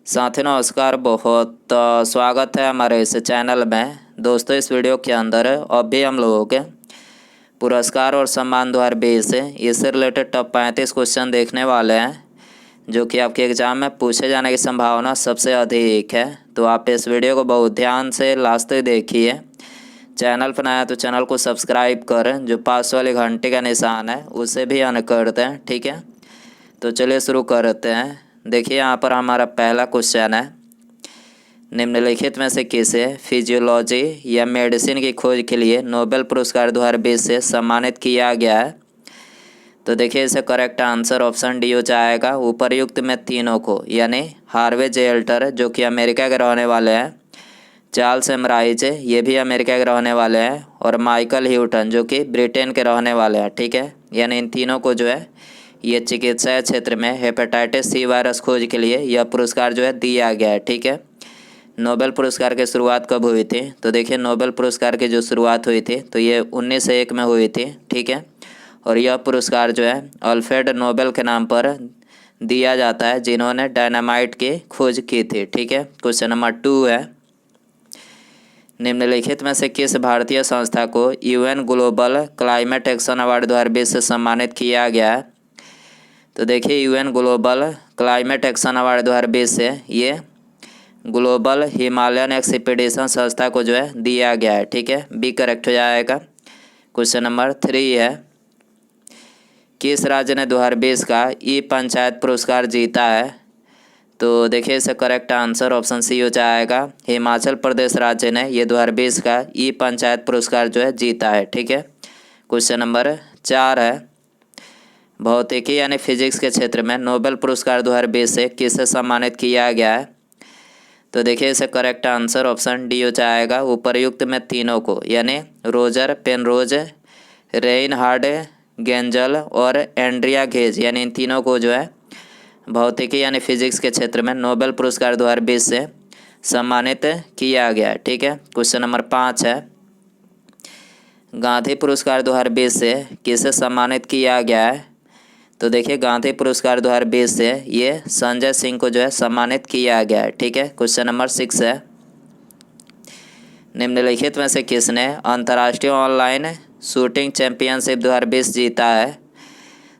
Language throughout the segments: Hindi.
साथियों नमस्कार। बहुत स्वागत है हमारे इस चैनल में। दोस्तों इस वीडियो के अंदर अभी हम लोगों के पुरस्कार और सम्मान 2020 इससे रिलेटेड टॉप 35 क्वेश्चन देखने वाले हैं, जो कि आपके एग्ज़ाम में पूछे जाने की संभावना सबसे अधिक है। तो आप इस वीडियो को बहुत ध्यान से लास्ट तक देखिए। चैनल पर नया तो चैनल को सब्सक्राइब करें, जो पास वाले घंटे का निशान है उसे भी ऑन कर दें, ठीक है। तो चलिए शुरू करते हैं। देखिए यहाँ पर हमारा पहला क्वेश्चन है, निम्नलिखित में से किसे फिजियोलॉजी या मेडिसिन की खोज के लिए नोबेल पुरस्कार 2020 से सम्मानित किया गया है। तो देखिए इसे करेक्ट आंसर ऑप्शन डी हो जाएगा। उपर्युक्त में तीनों को, यानी हार्वे जेल्टर जो कि अमेरिका के रहने वाले हैं, चार्ल्स एमराइज ये भी अमेरिका के रहने वाले हैं, और माइकल ह्यूटन जो कि ब्रिटेन के रहने वाले हैं, ठीक है। यानी इन तीनों को जो है ये चिकित्सा क्षेत्र में हेपेटाइटिस सी वायरस खोज के लिए यह पुरस्कार जो है दिया गया है, ठीक है। नोबेल पुरस्कार की शुरुआत कब हुई थी? तो देखिए नोबेल पुरस्कार की जो शुरुआत हुई थी तो ये 1901 में हुई थी, ठीक है। और यह पुरस्कार जो है अल्फ्रेड नोबेल के नाम पर दिया जाता है, जिन्होंने डायनामाइट की खोज की थी, ठीक है। क्वेश्चन नंबर 2 है, निम्नलिखित में से किस भारतीय संस्था को UN global climate action award 2020 से सम्मानित किया गया है? तो देखिए UN global climate action award 2020 से ये ग्लोबल हिमालयन एक्सपीडिशन संस्था को जो है दिया गया है, ठीक है। बी करेक्ट हो जाएगा। क्वेश्चन नंबर 3 है, किस राज्य ने 2020 का ई पंचायत पुरस्कार जीता है? तो देखिए इसका करेक्ट आंसर ऑप्शन सी हो जाएगा। हिमाचल प्रदेश राज्य ने ये 2020 का ई पंचायत पुरस्कार जो है जीता है, ठीक है। क्वेश्चन नंबर 4 है, भौतिकी यानी फिजिक्स के क्षेत्र में नोबेल पुरस्कार 2020 से किसे सम्मानित किया गया है? तो देखिए इसे करेक्ट आंसर ऑप्शन डी हो जाएगा। उपर्युक्त में तीनों को, यानी रोजर पेनरोज, रेइनहार्ड गेंजल और एंड्रिया घेज, यानी इन तीनों को जो है भौतिकी यानी फिजिक्स के क्षेत्र में नोबेल पुरस्कार 2020 से सम्मानित किया गया है, ठीक है। क्वेश्चन नंबर 5 है, गांधी पुरस्कार 2020 से किसे सम्मानित किया गया है? तो देखिए गांधी पुरस्कार 2020 से ये संजय सिंह को जो है सम्मानित किया गया है, ठीक है। क्वेश्चन नंबर 6 है, निम्नलिखित में से किसने अंतर्राष्ट्रीय ऑनलाइन शूटिंग चैंपियनशिप 2020 जीता है?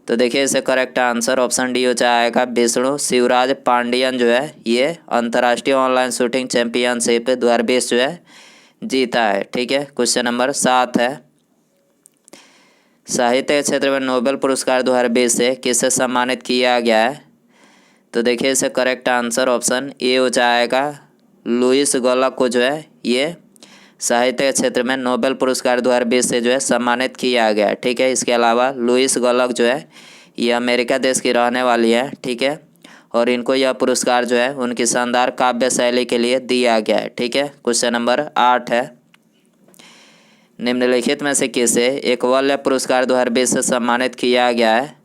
तो देखिए इसे करेक्ट आंसर ऑप्शन डी हो जाएगा। विष्णु शिवराज पांडियन जो है ये अंतर्राष्ट्रीय ऑनलाइन शूटिंग चैंपियनशिप 2020 जो है जीता है, ठीक है। क्वेश्चन नंबर 7 है, साहित्य के क्षेत्र में नोबेल पुरस्कार 2020 से किसे सम्मानित किया गया है? तो देखिए इसे करेक्ट आंसर ऑप्शन ए हो जाएगा। लुइस गॉलक को जो है ये साहित्य के क्षेत्र में नोबेल पुरस्कार 2020 से जो है सम्मानित किया गया है, ठीक है। इसके अलावा लुइस गॉलक जो है ये अमेरिका देश की रहने वाली है, ठीक है। और इनको यह पुरस्कार जो है उनकी शानदार काव्य शैली के लिए दिया गया है, ठीक है। क्वेश्चन नंबर 8 है, निम्नलिखित में से किसे एकलव्य पुरस्कार 2020 से सम्मानित किया गया है?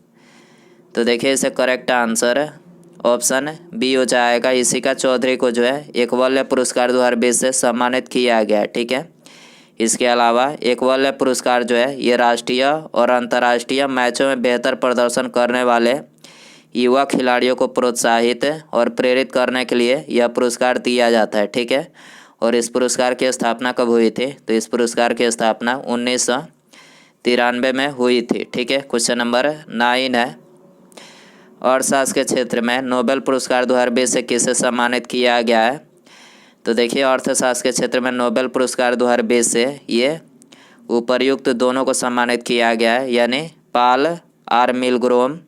तो देखिए इसे करेक्ट आंसर ऑप्शन बी हो जाएगा। इशिका चौधरी को जो है एकलव्य पुरस्कार 2020 से सम्मानित किया गया है, ठीक है। इसके अलावा एकलव्य पुरस्कार जो है ये राष्ट्रीय और अंतर्राष्ट्रीय मैचों में बेहतर प्रदर्शन करने वाले युवा खिलाड़ियों को प्रोत्साहित और प्रेरित करने के लिए यह पुरस्कार दिया जाता है, ठीक है। और इस पुरस्कार की स्थापना कब हुई थी? तो इस पुरस्कार की स्थापना 1993 में हुई थी, ठीक है। क्वेश्चन नंबर 9 है, अर्थशास्त्र के क्षेत्र में नोबेल पुरस्कार 2020 से किसे सम्मानित किया गया है? तो देखिए अर्थशास्त्र के क्षेत्र में नोबेल पुरस्कार 2020 से ये उपर्युक्त दोनों को सम्मानित किया गया है, यानी पाल आर मिलग्रोम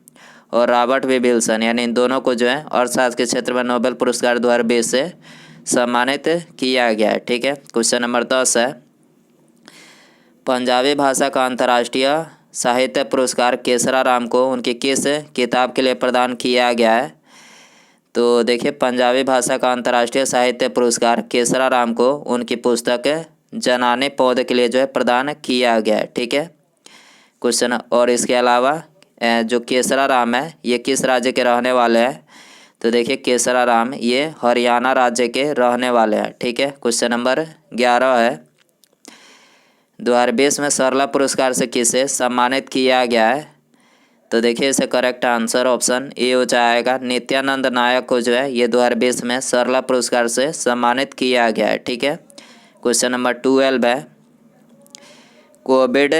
और रॉबर्ट वी विल्सन, यानी इन दोनों को जो है अर्थशास्त्र के क्षेत्र में नोबेल पुरस्कार 2020 से सम्मानित किया गया है, ठीक है। क्वेश्चन नंबर 10 है, पंजाबी भाषा का अंतर्राष्ट्रीय साहित्य पुरस्कार केसरा राम को उनकी किस किताब के लिए प्रदान किया गया है? तो देखिए पंजाबी भाषा का अंतर्राष्ट्रीय साहित्य पुरस्कार केसरा राम को उनकी पुस्तक जनाने पौधे के लिए जो है प्रदान किया गया है, ठीक है। क्वेश्चन, और इसके अलावा जो केसरा राम है ये किस राज्य के रहने वाले हैं? तो देखिए केसरा राम ये हरियाणा राज्य के रहने वाले हैं, ठीक है। क्वेश्चन नंबर 11 है, 2020 में सरला पुरस्कार से किसे सम्मानित किया गया है? तो देखिए इसे करेक्ट आंसर ऑप्शन ए हो जाएगा। नित्यानंद नायक को जो है ये 2020 में सरला पुरस्कार से सम्मानित किया गया है। ठीक है, क्वेश्चन नंबर 12 है, कोविड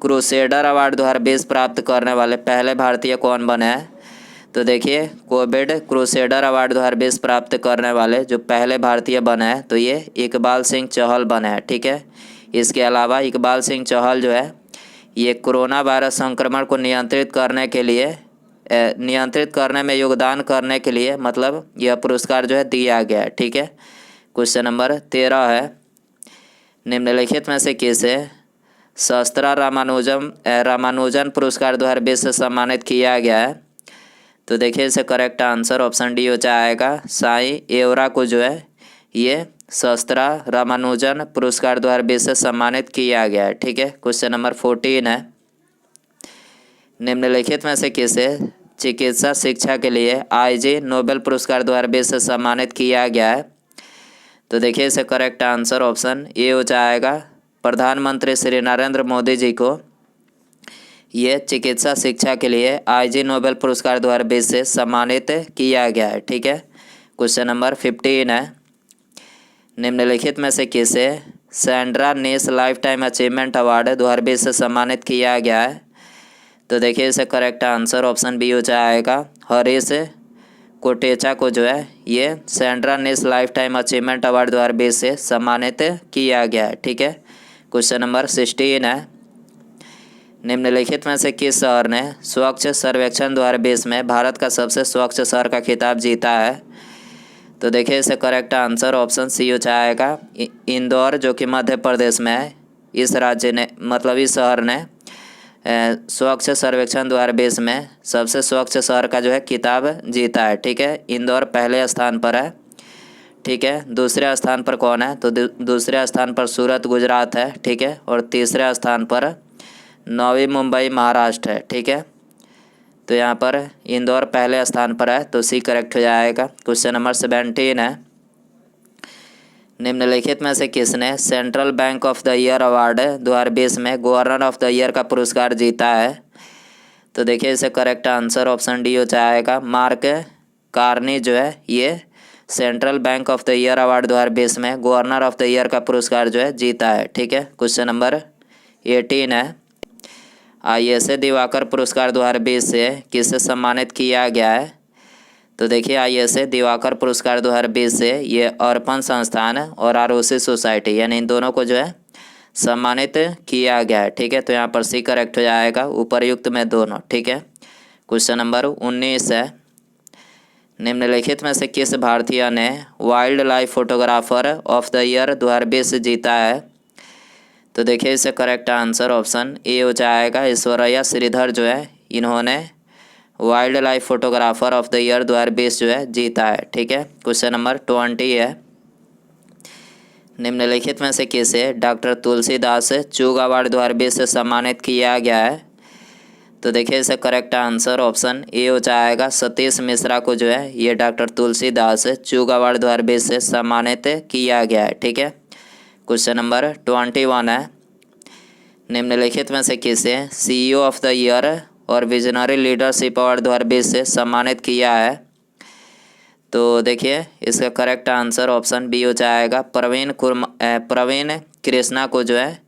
क्रूसेडर अवार्ड 2020 प्राप्त करने वाले पहले भारतीय कौन बने हैं? तो देखिए कोविड क्रूसेडर अवार्ड 2020 प्राप्त करने वाले जो पहले भारतीय बने हैं तो ये इकबाल सिंह चहल बने हैं। ठीक है, इसके अलावा इकबाल सिंह चहल जो है ये कोरोना वायरस संक्रमण को नियंत्रित करने में योगदान करने के लिए मतलब यह पुरस्कार जो है दिया गया है। ठीक है, क्वेश्चन नंबर 13 है, निम्नलिखित में से किसे शास्त्रा रामानुजन पुरस्कार 2020 से सम्मानित किया गया है? तो देखिए इसे करेक्ट आंसर ऑप्शन डी हो जाएगा। साईं एवरा को जो है ये शास्त्रा रामानुजन पुरस्कार 2020 से सम्मानित किया गया है। ठीक है, क्वेश्चन नंबर 14 है, निम्नलिखित में से किसे चिकित्सा शिक्षा के लिए IG नोबेल पुरस्कार 2020 से सम्मानित किया गया है? तो देखिए इसे करेक्ट आंसर ऑप्शन ए हो जाएगा। प्रधानमंत्री श्री नरेंद्र मोदी जी को ये चिकित्सा शिक्षा के लिए IG नोबेल पुरस्कार 2020 से सम्मानित किया गया है। ठीक है, क्वेश्चन नंबर 15 है, निम्नलिखित में से किसे सैंड्रा नेस लाइफ टाइम अचीवमेंट अवार्ड 2020 से सम्मानित किया गया है? तो देखिए इसे करेक्ट आंसर ऑप्शन बी हो जाएगा। हरीश कोटेचा को जो है ये सैंड्रा नेस लाइफ टाइम अचीवमेंट अवार्ड 2020 से सम्मानित किया गया है। ठीक है, क्वेश्चन नंबर 16 है, निम्नलिखित में से किस शहर ने स्वच्छ सर्वेक्षण 2020 में भारत का सबसे स्वच्छ शहर का खिताब जीता है? तो देखिए इसे करेक्ट आंसर ऑप्शन सी हो जाएगा। इंदौर जो कि मध्य प्रदेश में है, इस राज्य ने मतलब इस शहर ने स्वच्छ सर्वेक्षण 2020 में सबसे स्वच्छ शहर का जो है खिताब जीता है। ठीक है, इंदौर पहले स्थान पर है। ठीक है, दूसरे स्थान पर कौन है? तो दूसरे स्थान पर सूरत गुजरात है। ठीक है, और तीसरे स्थान पर नवी मुंबई महाराष्ट्र है। ठीक है, तो यहाँ पर इंदौर पहले स्थान पर है, तो सी करेक्ट हो जाएगा। क्वेश्चन नंबर 17 है, निम्नलिखित में से किसने central bank of the year award 2020 में गवर्नर ऑफ द ईयर का पुरस्कार जीता है? तो देखिए इसे करेक्ट आंसर ऑप्शन डी हो जाएगा। मार्क कार्नी जो है ये central bank of the year award 2020 में गवर्नर ऑफ द ईयर का पुरस्कार जो है जीता है। ठीक है, क्वेश्चन नंबर 18 है, ISA दिवाकर पुरस्कार 2020 से किससे सम्मानित किया गया है? तो देखिए ISA दिवाकर पुरस्कार 2020 से ये अर्पण संस्थान और आरोसी सोसाइटी यानी इन दोनों को जो है सम्मानित किया गया है। ठीक है, तो यहाँ पर सी करेक्ट हो जाएगा, उपर्युक्त में दोनों। ठीक है, क्वेश्चन नंबर 19 है, निम्नलिखित में से किस भारतीय ने wild life photographer of the year 2020 जीता है? तो देखिए इसे करेक्ट आंसर ऑप्शन ए हो जाएगा। ईश्वरैया श्रीधर जो है इन्होंने wild life photographer of the year 2020 जो है जीता है। ठीक है, क्वेश्चन नंबर 20 है, निम्नलिखित में से किसे डॉक्टर तुलसीदास चूग अवार्ड 2020 से सम्मानित किया गया है? तो देखिए इसे करेक्ट आंसर ऑप्शन ए हो जाएगा। सतीश मिश्रा को जो है ये डॉक्टर तुलसीदास चूग अवार्ड 2020 से सम्मानित किया गया है। ठीक है, क्वेश्चन नंबर 21 है, निम्नलिखित में से किसे CEO ऑफ द ईयर और विजनरी लीडरशिप अवार्ड 2020 से सम्मानित किया है? तो देखिए इसका करेक्ट आंसर ऑप्शन बी हो जाएगा। प्रवीण कृष्णा को जो है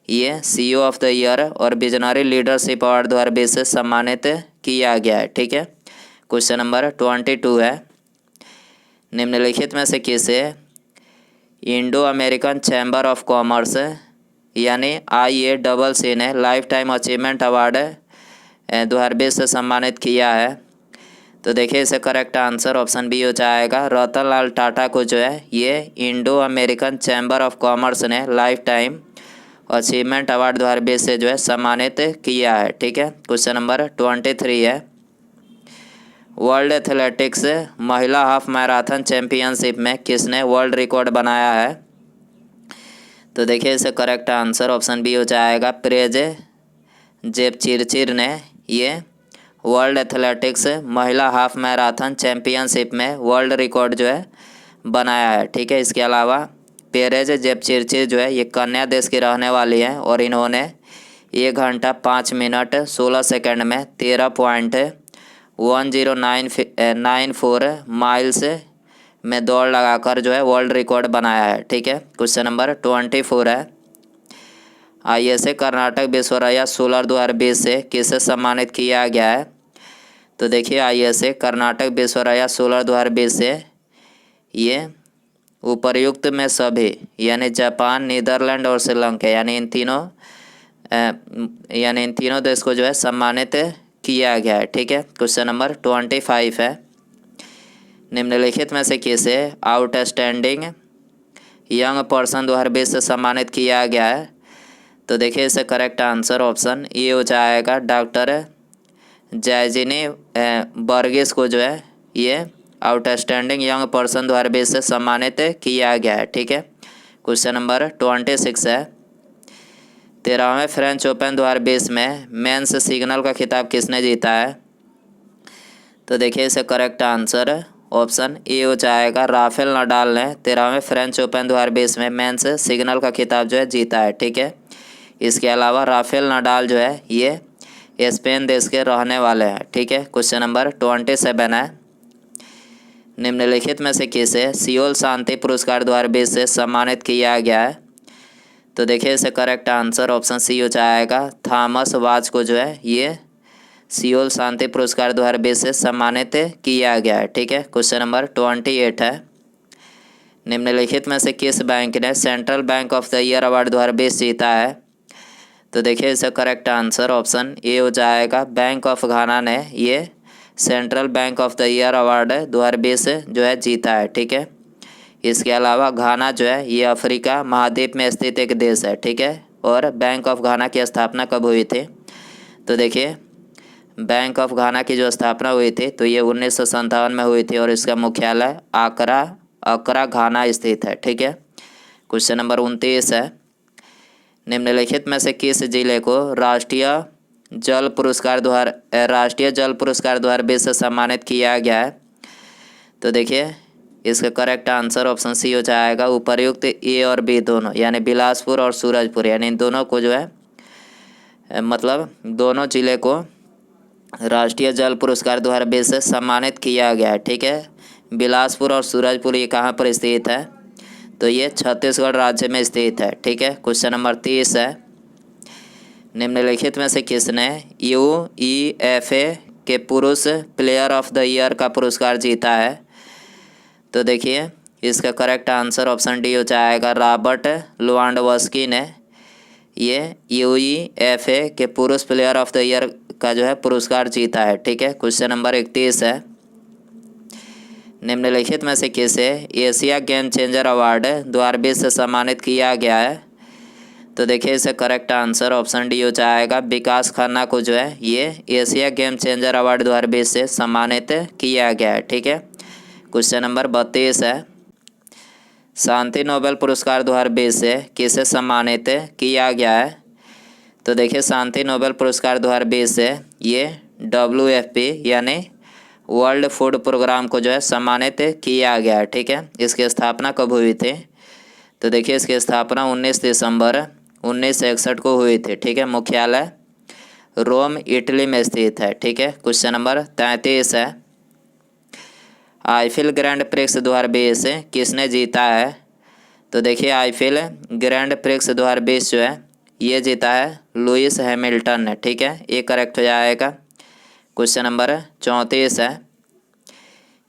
ये CEO ऑफ द ईयर और विजनरी लीडरशिप अवार्ड 2020 से सम्मानित किया गया है। ठीक है, क्वेश्चन नंबर 22 है, निम्नलिखित में से किसे Indo American chamber of commerce यानी IACC ने लाइफ टाइम अचीवमेंट अवार्ड 2020 से सम्मानित किया है? तो देखिए इसे करेक्ट आंसर ऑप्शन बी हो जाएगा। रतन लाल टाटा को जो है ये Indo American chamber of commerce ने लाइफ टाइम अचीवमेंट अवार्ड 2020 से जो है सम्मानित किया है। ठीक है, क्वेश्चन नंबर 23 है, वर्ल्ड एथलेटिक्स महिला हाफ मैराथन चैंपियनशिप में किसने वर्ल्ड रिकॉर्ड बनाया है? तो देखिए इसे करेक्ट आंसर ऑप्शन बी हो जाएगा। प्रेज जेपचिरचिर ने ये वर्ल्ड एथलेटिक्स महिला हाफ मैराथन चैंपियनशिप में वर्ल्ड रिकॉर्ड जो है बनाया है। ठीक है, इसके अलावा पेरेज जेपचिरचिर जो है ये कन्या देश की रहने वाली हैं और इन्होंने 1 घंटा 5 मिनट 16 सेकंड में 13.1094 माइल्स में दौड़ लगाकर जो है वर्ल्ड रिकॉर्ड बनाया है। ठीक है, क्वेश्चन नंबर 24 है, ISA कर्नाटक विश्वरया सोलर 2020 से किसे सम्मानित किया गया है? तो देखिए ISA कर्नाटक विश्वरया सोलर 2020 से ये उपर्युक्त में सभी यानी जापान, नीदरलैंड और श्रीलंका यानी इन तीनों देश को जो है सम्मानित किया गया है। ठीक है, क्वेश्चन नंबर 25 है, निम्नलिखित में से किसे आउटस्टैंडिंग यंग पर्सन 2020 से सम्मानित किया गया है? तो देखिए इससे करेक्ट आंसर ऑप्शन ए हो जाएगा, डॉक्टर जैजिनी बर्गिस को जो है ये आउटस्टैंडिंग यंग पर्सन 2020 से सम्मानित किया गया है। ठीक है, क्वेश्चन नंबर 26 है, 13वें फ्रेंच ओपन 2020 में मेंस सिंगल का खिताब किसने जीता है? तो देखिए इसे करेक्ट आंसर ऑप्शन ए हो जाएगा, राफेल नडाल ने 13वें फ्रेंच ओपन 2020 में मेंस सिंगल का खिताब जो है जीता है। ठीक है, इसके अलावा राफेल नडाल जो है ये स्पेन देश के रहने वाले हैं। ठीक है, क्वेश्चन नंबर 27 है, निम्नलिखित में से किसे सियोल शांति पुरस्कार 2020 से सम्मानित किया गया है? तो देखिए इसे करेक्ट आंसर ऑप्शन सी हो जाएगा, थॉमस वाज को जो है ये सियोल शांति पुरस्कार 2020 से सम्मानित किया गया है। ठीक है, क्वेश्चन नंबर 28 है, निम्नलिखित में से किस बैंक ने central bank of the year award 2020 जीता है? तो देखिए इसका करेक्ट आंसर ऑप्शन ए हो जाएगा, बैंक ऑफ घाना ने ये central bank of the year award 2020 जो है जीता है। ठीक है, इसके अलावा घाना जो है ये अफ्रीका महाद्वीप में स्थित एक देश है। ठीक है, और बैंक ऑफ घाना की स्थापना कब हुई थी? तो देखिए बैंक ऑफ घाना की जो स्थापना हुई थी तो ये 1957 में हुई थी और इसका मुख्यालय अकरा घाना स्थित है। ठीक है, क्वेश्चन नंबर 29 है, निम्नलिखित में से किस जिले को राष्ट्रीय जल पुरस्कार 2020 से सम्मानित किया गया है? तो देखिए इसका करेक्ट आंसर ऑप्शन सी हो जाएगा, उपर्युक्त ए और बी दोनों यानी बिलासपुर और सूरजपुर यानी इन दोनों को जो है मतलब दोनों जिले को राष्ट्रीय जल पुरस्कार 2020 से सम्मानित किया गया है। ठीक है, बिलासपुर और सूरजपुर ये कहाँ पर स्थित है? तो ये छत्तीसगढ़ राज्य में स्थित है। ठीक है, क्वेश्चन नंबर 30 है, निम्नलिखित में से किसने UEFA के पुरुष प्लेयर ऑफ द ईयर का पुरस्कार जीता है? तो देखिए इसका करेक्ट आंसर ऑप्शन डी हो जाएगा, रॉबर्ट लेवांडोव्स्की ने ये UEFA के पुरुष प्लेयर ऑफ द ईयर का जो है पुरस्कार जीता है। ठीक है, क्वेश्चन नंबर 31 है, निम्नलिखित में से किसे एशिया गेम चेंजर अवार्ड 2020 से सम्मानित किया गया है? तो देखिए इसे करेक्ट आंसर ऑप्शन डी हो जाएगा, विकास खन्ना को जो है ये एशिया गेम चेंजर अवार्ड 2020 से सम्मानित किया गया है। ठीक है, क्वेश्चन नंबर 32 है, शांति नोबेल पुरस्कार 2020 से किसे सम्मानित किया गया है? तो देखिए शांति नोबेल पुरस्कार 2020 से ये WFP यानी वर्ल्ड फूड प्रोग्राम को जो है सम्मानित किया गया है। ठीक है, इसकी स्थापना कब हुई थी? तो देखिए इसकी स्थापना 19 दिसंबर 1961 को हुई थी। ठीक है, मुख्यालय रोम इटली में स्थित है। ठीक है, क्वेश्चन नंबर 33 है, आईफिल ग्रैंड प्रिक्स 2020 किसने जीता है? तो देखिए आईफिल ग्रैंड प्रिक्स 2020 जो है ये जीता है लुइस हैमिल्टन ने। ठीक है, ये करेक्ट हो जाएगा। क्वेश्चन नंबर 34 है,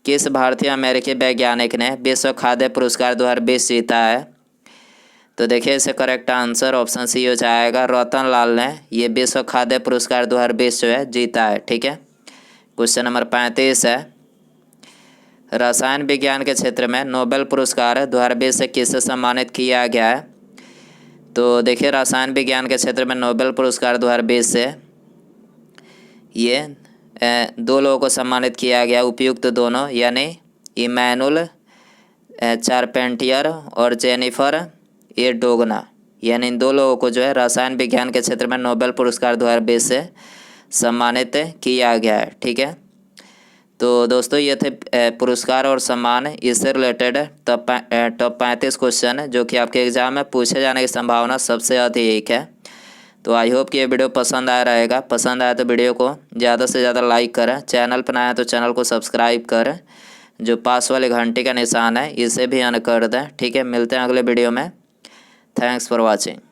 किस भारतीय अमेरिकी वैज्ञानिक ने विश्व खाद्य पुरस्कार 2020 जीता है? तो देखिए इसे करेक्ट आंसर ऑप्शन सी हो जाएगा, रतन लाल ने ये विश्व खाद्य पुरस्कार 2020 जो है जीता है। ठीक है, क्वेश्चन नंबर 35 है, रसायन विज्ञान के क्षेत्र में नोबेल पुरस्कार 2020 से किसे सम्मानित किया गया है? तो देखिए रसायन विज्ञान के क्षेत्र में नोबेल पुरस्कार 2020 से ये 2 लोगों को सम्मानित किया गया, उपयुक्त दोनों यानी इमैनुअल चारपेंटियर और जेनिफर ए डोगना यानी इन 2 लोगों को जो है रसायन विज्ञान के क्षेत्र में नोबेल पुरस्कार 2020 से सम्मानित किया गया है। ठीक है, तो दोस्तों ये थे पुरस्कार और सम्मान, इससे रिलेटेड टॉप 35 क्वेश्चन जो कि आपके एग्ज़ाम में पूछे जाने की संभावना सबसे अधिक है। तो आई होप कि ये वीडियो पसंद आया रहेगा। पसंद आया तो वीडियो को ज़्यादा से ज़्यादा लाइक करें, चैनल पर नया है तो चैनल को सब्सक्राइब करें, जो पास वाले घंटे का निशान है इसे भी ऑन कर दें। ठीक है, मिलते हैं अगले वीडियो में। Thanks for watching.